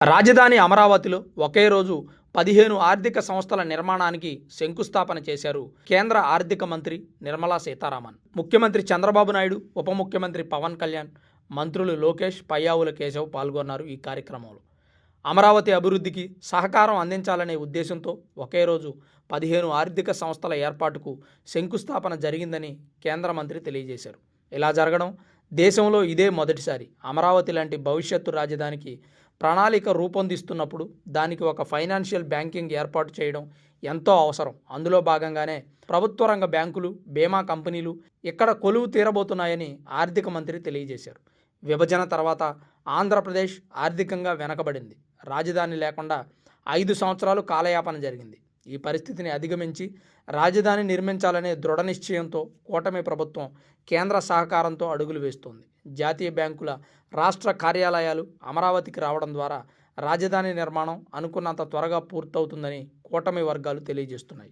రాజధాని అమరావతిలో ఒకే రోజు 15 ఆర్థిక సంస్థల నిర్మాణానికి శంకుస్థాపన చేశారు కేంద్ర ఆర్థిక మంత్రి నిర్మలా సీతారామన్. ముఖ్యమంత్రి చంద్రబాబు నాయుడు, ఉప ముఖ్యమంత్రి పవన్ కళ్యాణ్, మంత్రులు లోకేష్, పయ్యావుల కేశవ్ పాల్గొన్నారు. ఈ కార్యక్రమంలో అమరావతి అభివృద్ధికి సహకారం అందించాలనే ఉద్దేశంతో ఒకే రోజు 15 ఆర్థిక సంస్థల ఏర్పాటుకు శంకుస్థాపన జరిగిందని కేంద్ర మంత్రి తెలియజేశారు. ఇలా జరగడం దేశంలో ఇదే మొదటిసారి. అమరావతి లాంటి భవిష్యత్తు రాజధానికి ప్రణాళిక రూపొందిస్తున్నప్పుడు దానికి ఒక ఫైనాన్షియల్ బ్యాంకింగ్ ఏర్పాటు చేయడం ఎంతో అవసరం. అందులో భాగంగానే ప్రభుత్వ రంగ బ్యాంకులు, బీమా కంపెనీలు ఇక్కడ కొలువు తీరబోతున్నాయని ఆర్థిక మంత్రి తెలియజేశారు. విభజన తర్వాత ఆంధ్రప్రదేశ్ ఆర్థికంగా వెనకబడింది. రాజధాని లేకుండా 5 సంవత్సరాలు కాలయాపన జరిగింది. ఈ పరిస్థితిని అధిగమించి రాజధాని నిర్మించాలనే దృఢ నిశ్చయంతో కూటమి ప్రభుత్వం కేంద్ర సహకారంతో అడుగులు వేస్తోంది. జాతీయ బ్యాంకుల రాష్ట్ర కార్యాలయాలు అమరావతికి రావడం ద్వారా రాజధాని నిర్మాణం అనుకున్నంత త్వరగా పూర్తవుతుందని కూటమి వర్గాలు తెలియజేస్తున్నాయి.